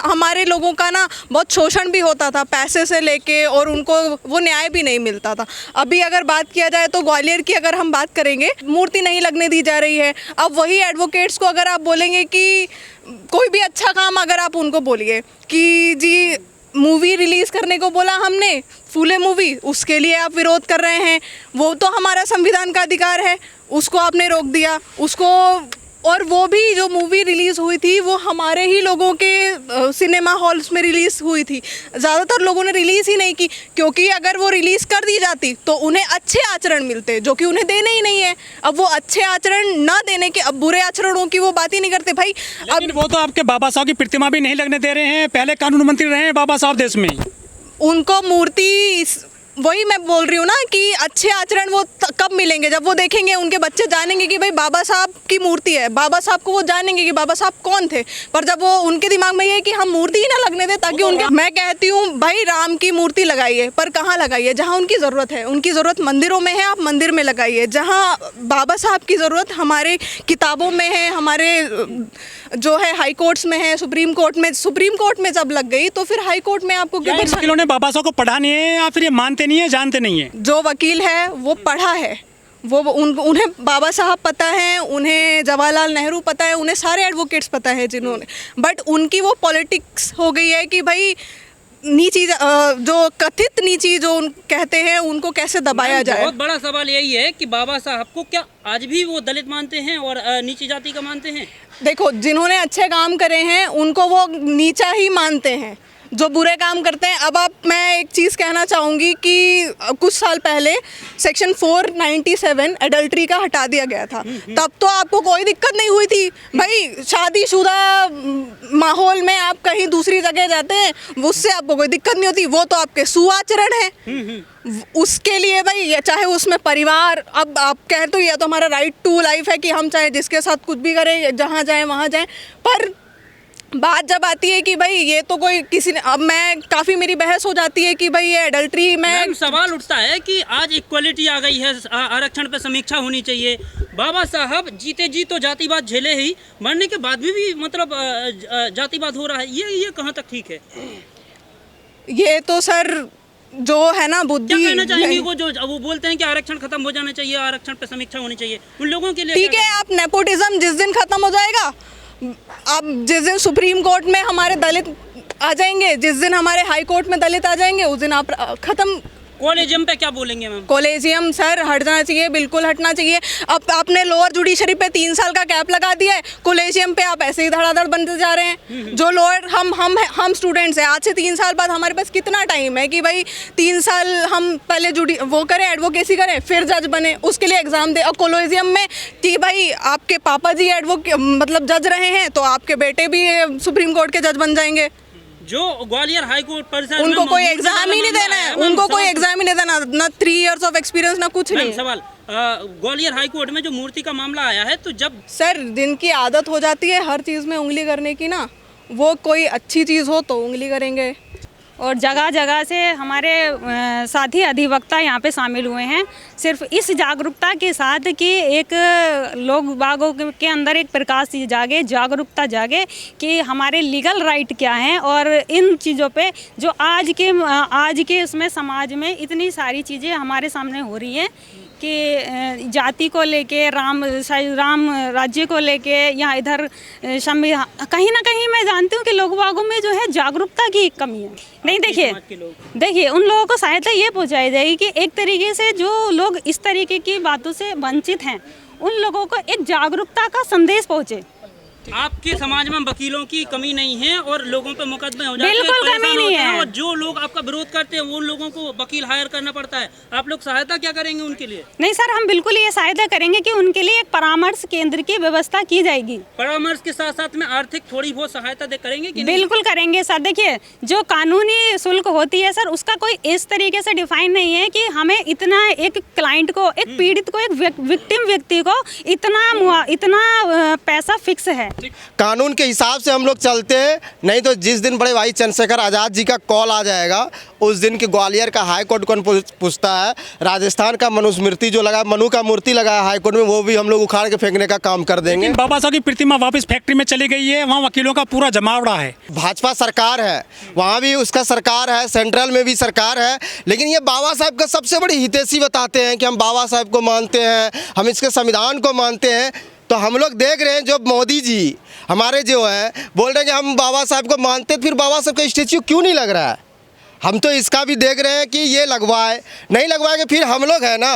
हमारे लोगों का ना बहुत शोषण भी होता था पैसे से लेके, और उनको वो न्याय भी नहीं मिलता था। अभी अगर बात किया जाए तो ग्वालियर की अगर हम बात करेंगे, मूर्ति नहीं लगने दी जा रही है। अब वही एडवोकेट्स को अगर आप बोलेंगे कि कोई भी अच्छा काम अगर आप उनको बोलिए कि जी मूवी रिलीज़ करने को बोला हमने, फूले मूवी, उसके लिए आप विरोध कर रहे हैं, वो तो हमारा संविधान का अधिकार है, उसको आपने रोक दिया उसको। और वो भी जो मूवी रिलीज़ हुई थी वो हमारे ही लोगों के सिनेमा हॉल्स में रिलीज़ हुई थी। ज़्यादातर लोगों ने रिलीज़ ही नहीं की, क्योंकि अगर वो रिलीज़ कर दी जाती तो उन्हें अच्छे आचरण मिलते, जो कि उन्हें देने ही नहीं है। अब वो अच्छे आचरण ना देने के, अब बुरे आचरणों की वो बात ही नहीं करते भाई। अब वो तो आपके बाबा साहब की प्रतिमा भी नहीं लगने दे रहे हैं, पहले कानून मंत्री रहे हैं बाबा साहब देश में। उनको मूर्ति, वही मैं बोल रही हूँ ना कि अच्छे आचरण वो कब मिलेंगे, जब वो देखेंगे, उनके बच्चे जानेंगे कि भाई बाबा साहब की मूर्ति है, बाबा साहब को वो जानेंगे कि बाबा साहब कौन थे। पर जब वो उनके दिमाग में ये है कि हम मूर्ति ही ना लगने दें ताकि उनके, मैं कहती हूँ भाई राम की मूर्ति लगाइए, पर कहाँ लगाइए? जहाँ उनकी ज़रूरत है। उनकी ज़रूरत मंदिरों में है, आप मंदिर में लगाइए। जहाँ बाबा साहब की ज़रूरत हमारे किताबों में है, हमारे जो है हाई कोर्ट्स में है, सुप्रीम कोर्ट में जब लग गई तो फिर हाई कोर्ट में आपको क्या इन वकीलों ने बाबा साहब को पढ़ा नहीं है या फिर ये मानते नहीं है, जानते नहीं है? जो वकील है वो पढ़ा है, वो उन्हें बाबा साहब पता है, उन्हें जवाहरलाल नेहरू पता है, उन्हें सारे एडवोकेट्स पता है जिन्होंने, बट उनकी वो पॉलिटिक्स हो गई है कि भाई नीची, जो कथित नीची जो कहते हैं उनको कैसे दबाया जाए। बहुत बड़ा सवाल यही है कि बाबा साहब को क्या आज भी वो दलित मानते हैं और नीची जाति का मानते हैं? देखो, जिन्होंने अच्छे काम करे हैं उनको वो नीचा ही मानते हैं, जो बुरे काम करते हैं। अब मैं एक चीज़ कहना चाहूँगी कि कुछ साल पहले सेक्शन 497 एडल्ट्री का हटा दिया गया था, तब तो आपको कोई दिक्कत नहीं हुई थी भाई। शादीशुदा माहौल में आप कहीं दूसरी जगह जाते हैं, उससे आपको कोई दिक्कत नहीं होती, वो तो आपके सुआचरण है। उसके लिए भाई चाहे उसमें परिवार, अब आप कह तो ये तो हमारा राइट टू लाइफ है कि हम चाहे जिसके साथ कुछ भी करें, जहाँ जाएँ वहाँ जाएँ, पर बात जब आती है कि भाई ये तो कोई किसी ने, अब मैं काफ़ी मेरी बहस हो जाती है कि भाई ये एडल्ट्री में सवाल उठता है कि आज इक्वलिटी आ गई है, आरक्षण पे समीक्षा होनी चाहिए। बाबा साहब जीते जी तो जातिवाद झेले ही, मरने के बाद भी मतलब जातिवाद हो रहा है, ये कहाँ तक ठीक है? ये तो सर जो है ना बुद्धि, क्या कहना चाहेंगे वो बोलते हैं कि आरक्षण खत्म हो जाना चाहिए, आरक्षण पे समीक्षा होनी चाहिए, उन लोगों के लिए? ठीक है, आप नेपोटिज्म जिस दिन खत्म हो जाएगा, अब जिस दिन सुप्रीम कोर्ट में हमारे दलित आ जाएंगे, जिस दिन हमारे हाई कोर्ट में दलित आ जाएंगे, उस दिन आप खत्म। कॉलेजियम पे क्या बोलेंगे मैम? कॉलेजियम सर हट जाना चाहिए, बिल्कुल हटना चाहिए। अब आपने लोअर जुडिशरी पे 3 साल का कैप लगा दिया है, कॉलेजियम पे आप ऐसे ही धड़ाधड़ बनते जा रहे हैं। जो लोअर हम स्टूडेंट्स हैं, आज से 3 साल बाद हमारे पास कितना टाइम है कि भाई 3 साल हम पहले वो करें, एडवोकेसी करें, फिर जज बने, उसके लिए एग्ज़ाम दे। और कॉलेजियम में कि भाई आपके पापा जी मतलब जज रहे हैं तो आपके बेटे भी सुप्रीम कोर्ट के जज बन जाएंगे। जो ग्वालियर हाई कोर्ट परिसर, उनको कोई एग्जाम ही नहीं देना है, उनको कोई एग्जाम ही नहीं देना, ना 3 इयर्स ऑफ एक्सपीरियंस, ना कुछ नहीं। सवाल, ग्वालियर हाई कोर्ट में जो मूर्ति का मामला आया है, तो जब सर जिनकी आदत हो जाती है हर चीज़ में उंगली करने की ना, वो कोई अच्छी चीज़ हो तो उंगली करेंगे। और जगह जगह से हमारे साथी अधिवक्ता यहाँ पे शामिल हुए हैं, सिर्फ इस जागरूकता के साथ कि एक लोग बागों के अंदर एक प्रकाश जागे, जागरूकता जागे कि हमारे लीगल राइट क्या हैं। और इन चीज़ों पे जो आज के उसमें समाज में इतनी सारी चीज़ें हमारे सामने हो रही हैं कि जाति को लेके, राम राज्य को लेके, या इधर कहीं ना कहीं मैं जानती हूँ कि लोग बागों में जो है जागरूकता की कमी है। नहीं, देखिए उन लोगों को सहायता ये पहुँचाई जाएगी कि एक तरीके से जो लोग इस तरीके की बातों से वंचित हैं, उन लोगों को एक जागरूकता का संदेश पहुँचे। आपके समाज में वकीलों की कमी नहीं है और लोगों पे मुकदमे हो जाते हैं, बिल्कुल कमी नहीं है। और जो लोग आपका विरोध करते हैं उन लोगों को वकील हायर करना पड़ता है। आप लोग सहायता क्या करेंगे उनके लिए? नहीं सर, हम बिल्कुल ये सहायता करेंगे कि उनके लिए एक परामर्श केंद्र की व्यवस्था की जाएगी। परामर्श के साथ साथ में आर्थिक थोड़ी बहुत सहायता करेंगे कि बिल्कुल करेंगे सर। देखिए, जो कानूनी शुल्क होती है सर, उसका कोई इस तरीके से डिफाइन नहीं है कि हमें इतना, एक क्लाइंट को, एक पीड़ित को, एक विक्टिम व्यक्ति को इतना पैसा फिक्स है। कानून के हिसाब से हम लोग चलते हैं, नहीं तो जिस दिन बड़े भाई चंद्रशेखर आज़ाद जी का कॉल आ जाएगा उस दिन के ग्वालियर का हाई कोर्ट कौन पूछता है। राजस्थान का मनुस्मृति जो लगा, मनु का मूर्ति लगा है हाई कोर्ट में, वो भी हम लोग उखाड़ के फेंकने का काम कर देंगे। लेकिन बाबा साहब की प्रतिमा वापस फैक्ट्री में चली गई है, वहाँ वकीलों का पूरा जमावड़ा है। भाजपा सरकार है, वहाँ भी उसका सरकार है, सेंट्रल में भी सरकार है, लेकिन ये बाबा साहब का सबसे बड़ी हितैषी बताते हैं कि हम बाबा साहब को मानते हैं, हम इसके संविधान को मानते हैं। तो हम लोग देख रहे हैं जो मोदी जी हमारे जो है बोल रहे हैं कि हम बाबा साहब को मानते, फिर बाबा साहब का स्टैच्यू क्यों नहीं लग रहा है? हम तो इसका भी देख रहे हैं कि ये लगवाए, नहीं लगवाएंगे फिर हम लोग है ना।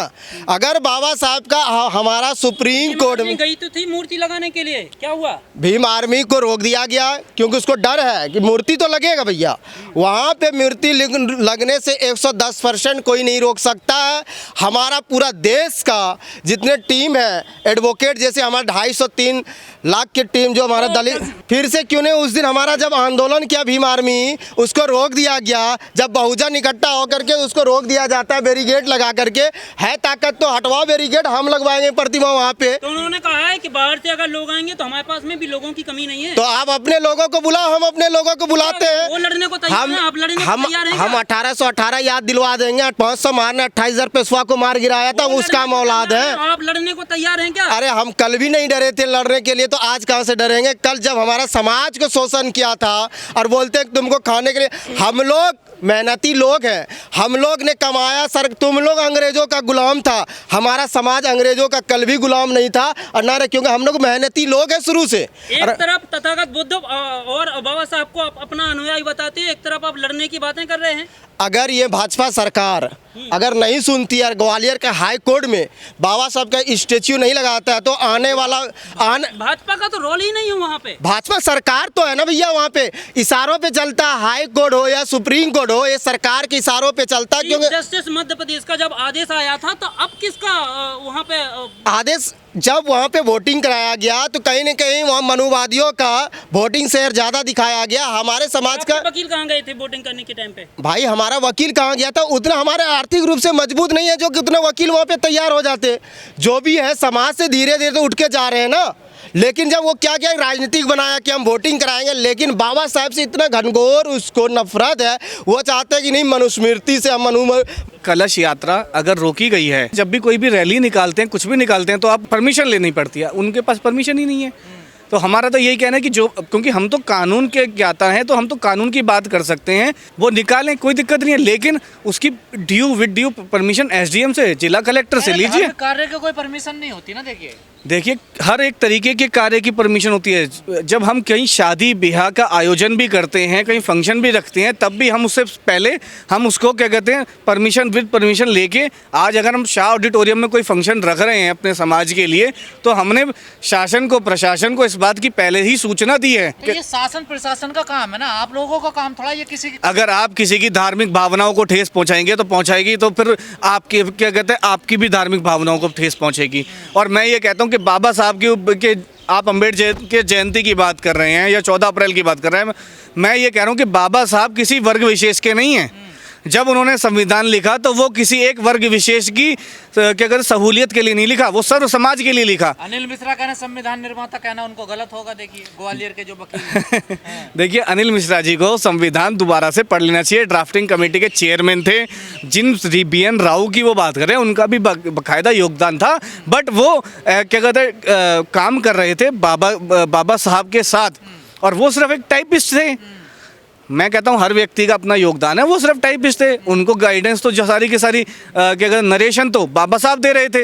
अगर बाबा साहब का हमारा सुप्रीम कोर्ट में गई तो थी मूर्ति लगाने के लिए, क्या हुआ? भीम आर्मी को रोक दिया गया क्योंकि उसको डर है कि मूर्ति तो लगेगा भैया, वहाँ पे मूर्ति लगने से 110% कोई नहीं रोक सकता है। हमारा पूरा देश का जितने टीम है एडवोकेट, जैसे हमारा 250-3 लाख की टीम जो हमारा दलित, फिर से क्यों नहीं उस दिन हमारा जब आंदोलन किया भीम आर्मी, उसको रोक दिया गया। जब बहुजन इकट्ठा होकर के उसको रोक दिया जाता है बैरिकेड लगा करके, है ताकत तो हटवाओ बैरिकेड, हम लगवाएंगे प्रतिमा वहाँ पे। तो उन्होंने कहा है कि बाहर से अगर लोग आएंगे तो हमारे पास में भी लोगों की कमी नहीं है। तो आप अपने लोगों को बुलाओ, हम अपने लोगों को बुलाते हैं। वो लड़ने को तैयार हैं, आप लड़ने को तैयार हैं? हम 1818 याद दिलवा देंगे। 500 मारने 28,000 पेशवा को मार गिराया था, उसका औलाद है। आप लड़ने को तैयार हैं क्या? अरे हम कल भी नहीं डरे थे लड़ने के लिए, तो आज कहाँ से डरेंगे? कल जब हमारा समाज को शोषण किया था और बोलते हैं तुमको खाने के लिए, हम लोग मेहनती लोग हैं, हम लोग ने कमाया सर, तुम लोग अंग्रेजों का गुलाम था, हमारा समाज अंग्रेजों का कल भी गुलाम नहीं था और ना, क्योंकि हम लोग मेहनती लोग हैं शुरू से। एक तरफ तथागत बुद्ध और बाबा साहब को अपना अनुयायी बताते हैं, एक तरफ आप लड़ने की बातें कर रहे हैं। अगर ये भाजपा सरकार अगर नहीं सुनती है, ग्वालियर के हाई कोर्ट में बाबा साहब का स्टेच्यू नहीं लगाता है, तो आने वाला भाजपा का तो रोल ही नहीं है वहाँ पे। भाजपा सरकार तो है ना भैया, वहाँ पे इशारों पे चलता है। हाई कोर्ट हो या सुप्रीम कोर्ट हो, ये सरकार के इशारों पे चलता है। क्योंकि जस्टिस मध्य प्रदेश का जब आदेश आया था तो अब किसका वहाँ पे आदेश, जब वहाँ पे वोटिंग कराया गया तो कहीं न कहीं वहाँ मनुवादियों का वोटिंग शेयर ज्यादा दिखाया गया। हमारे समाज का वकील कहाँ गए थे वोटिंग करने के टाइम पे? भाई हमारा वकील कहाँ गया था? उतना हमारे आर्थिक रूप से मजबूत नहीं है जो कि उतने वकील वहाँ पे तैयार हो जाते। जो भी है समाज से धीरे धीरे तो उठ के जा रहे हैं ना, लेकिन जब वो क्या क्या राजनीतिक बनाया कि हम वोटिंग कराएंगे, लेकिन बाबा साहब से इतना घनघोर उसको नफरत है, वो चाहते हैं कि नहीं मनुस्मृति से हम कलश यात्रा अगर रोकी गई है, जब भी कोई भी रैली निकालते हैं, कुछ भी निकालते हैं, तो आप परमिशन लेनी पड़ती है। उनके पास परमिशन ही नहीं है। तो हमारा तो यही कहना है कि जो, क्योंकि हम तो कानून के ज्ञाता हैं, तो हम तो कानून की बात कर सकते हैं, वो निकालें, कोई दिक्कत नहीं है, लेकिन उसकी विद ड्यू परमिशन एसडीएम से, जिला कलेक्टर से लीजिए। कार्य की कोई परमिशन नहीं होती ना। देखिए हर एक तरीके के कार्य की परमिशन होती है। जब हम कहीं शादी ब्याह का आयोजन भी करते हैं, कहीं फंक्शन भी रखते हैं, तब भी हम उससे पहले हम उसको क्या कहते हैं परमिशन विद परमिशन लेके, आज अगर हम शाह ऑडिटोरियम में कोई फंक्शन रख रहे हैं अपने समाज के लिए, तो हमने शासन को, प्रशासन को इस बात की पहले ही सूचना दी है। तो ये शासन प्रशासन का काम है ना, आप लोगों का काम थोड़ा ये किसी की। अगर आप किसी की धार्मिक भावनाओं को ठेस पहुंचाएंगे तो पहुंचाएगी, तो फिर आपकी क्या कहते हैं आपकी भी धार्मिक भावनाओं को ठेस पहुंचेगी। और मैं ये कहता हूँ कि बाबा साहब के आप अम्बेडकर के जयंती की बात कर रहे हैं या 14 अप्रैल की बात कर रहे हैं, मैं ये कह रहा हूँ कि बाबा साहब किसी वर्ग विशेष के नहीं हैं। जब उन्होंने संविधान लिखा तो वो किसी एक वर्ग विशेष की क्या कहते हैं सहूलियत के लिए नहीं लिखा, वो सर्व समाज के लिए लिखा। अनिल मिश्रा कहना संविधान निर्माता कहना उनको गलत होगा। देखिए ग्वालियर के जो वकील देखिए अनिल मिश्रा जी को संविधान दोबारा से पढ़ लेना चाहिए। ड्राफ्टिंग कमेटी के चेयरमैन थे, जिन BN राव की वो बात कर रहे हैं, उनका भी बाकायदा योगदान था, बट वो क्या कहते हैं काम कर रहे थे बाबा साहब के साथ, और वो सिर्फ एक टाइपिस्ट थे। मैं कहता हूँ हर व्यक्ति का अपना योगदान है, वो सिर्फ टाइपिस्ट थे, उनको गाइडेंस तो जो सारी की सारी क्या कहते हैं नरेशन तो बाबा साहब दे रहे थे।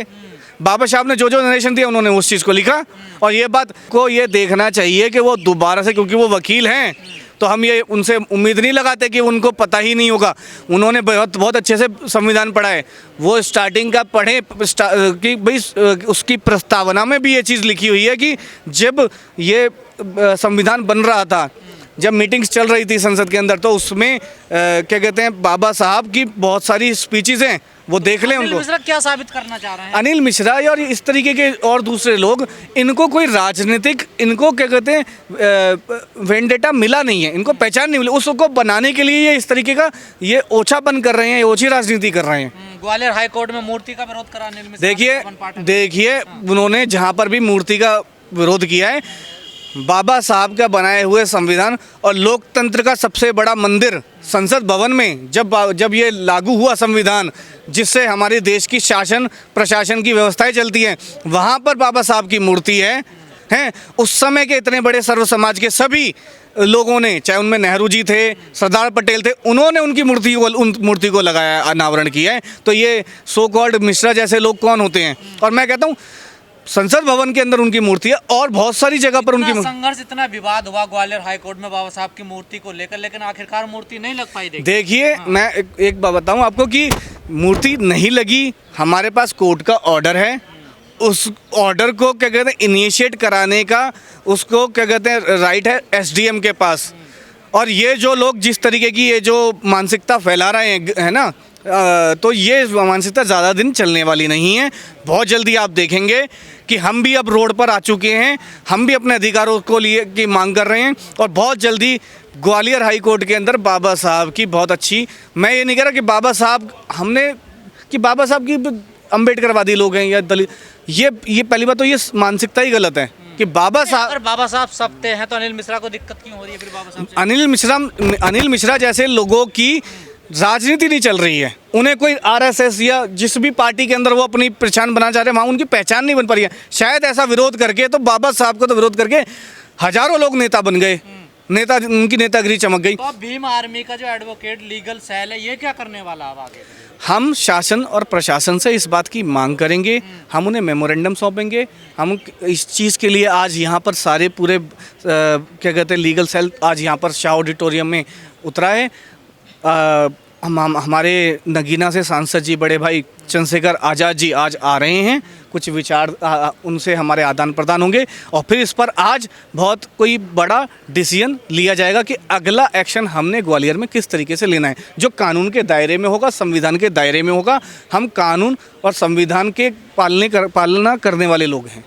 बाबा साहब ने जो जो नरेशन दिया उन्होंने उस चीज़ को लिखा, और ये बात को ये देखना चाहिए कि वो दोबारा से, क्योंकि वो वकील हैं, तो हम ये उनसे उम्मीद नहीं लगाते कि उनको पता ही नहीं होगा। उन्होंने बहुत अच्छे से संविधान पढ़ा है, वो स्टार्टिंग का पढ़े कि भाई उसकी प्रस्तावना में भी ये चीज़ लिखी हुई है कि जब ये संविधान बन रहा था, जब मीटिंग्स चल रही थी संसद के अंदर, तो उसमें क्या कहते हैं बाबा साहब की बहुत सारी स्पीचेज हैं, वो देख लें। उनको मिश्रा क्या साबित करना चाह रहे हैं? अनिल मिश्रा और इस तरीके के और दूसरे लोग, इनको कोई राजनीतिक, इनको क्या कहते हैं वेंडेटा मिला नहीं है, इनको पहचान नहीं मिली, उसको बनाने के लिए ये इस तरीके का ये ओछापन कर रहे हैं, ओछी राजनीति कर रहे हैं। ग्वालियर हाई कोर्ट में मूर्ति का विरोध करा अनिल मिश्रा। देखिए उन्होंने जहाँ पर भी मूर्ति का विरोध किया है, बाबा साहब का बनाए हुए संविधान और लोकतंत्र का सबसे बड़ा मंदिर संसद भवन में जब ये लागू हुआ संविधान, जिससे हमारे देश की शासन प्रशासन की व्यवस्थाएं चलती हैं, वहाँ पर बाबा साहब की मूर्ति है। उस समय के इतने बड़े सर्व समाज के सभी लोगों ने, चाहे उनमें नेहरू जी थे, सरदार पटेल थे, उन्होंने उन मूर्ति को लगाया, अनावरण किया है। तो ये सो कॉल्ड मिश्रा जैसे लोग कौन होते हैं? और मैं कहता हूँ संसद भवन के अंदर उनकी मूर्ति है और बहुत सारी जगह पर उनकी संघर्ष, इतना विवाद हुआ ग्वालियर हाई कोर्ट में बाबा साहब की मूर्ति को लेकर, लेकिन आखिरकार मूर्ति नहीं लग पाई। देखिए मैं एक बात बताऊं आपको कि मूर्ति नहीं लगी, हमारे पास कोर्ट का ऑर्डर है। उस ऑर्डर को क्या कहते हैं इनिशिएट कराने का, उसको क्या कहते हैं राइट है एसडीएम के पास। और ये जो लोग जिस तरीके की ये जो मानसिकता फैला रहे हैं, है ना, तो ये मानसिकता ज़्यादा दिन चलने वाली नहीं है। बहुत जल्दी आप देखेंगे कि हम भी अब रोड पर आ चुके हैं, हम भी अपने अधिकारों को लिए की मांग कर रहे हैं। और बहुत जल्दी ग्वालियर हाई कोर्ट के अंदर बाबा साहब की बहुत अच्छी, मैं ये नहीं कह रहा कि बाबा साहब की अम्बेडकरवादी लोग हैं या दलित, ये पहली बात तो ये मानसिकता ही गलत है कि बाबा साहब सबते हैं तो अनिल मिश्रा को दिक्कत क्यों हो रही है फिर बाबा साहब से? अनिल मिश्रा जैसे लोगों की राजनीति नहीं चल रही है, उन्हें कोई आरएसएस या जिस भी पार्टी के अंदर वो अपनी पहचान बनाना चाह रहे हैं, वहाँ उनकी पहचान नहीं बन पा रही है। शायद ऐसा विरोध करके, तो बाबा साहब को तो विरोध करके हजारों लोग नेता बन गए, उनकी नेतागिरी चमक गई। तो अब भीम आर्मी का जो एडवोकेट लीगल सेल है, ये क्या करने वाला है आगे? हम शासन और प्रशासन से इस बात की मांग करेंगे, हम उन्हें मेमोरेंडम सौंपेंगे। हम इस चीज़ के लिए आज यहाँ पर सारे पूरे क्या कहते हैं लीगल सेल आज यहाँ पर शाह ऑडिटोरियम में उतरा है। हमारे नगीना से सांसद जी बड़े भाई चंद्रशेखर आज़ाद जी आज आ रहे हैं, कुछ विचार उनसे हमारे आदान प्रदान होंगे और फिर इस पर आज बहुत कोई बड़ा डिसीजन लिया जाएगा कि अगला एक्शन हमने ग्वालियर में किस तरीके से लेना है, जो कानून के दायरे में होगा, संविधान के दायरे में होगा। हम कानून और संविधान के पालना करने वाले लोग हैं।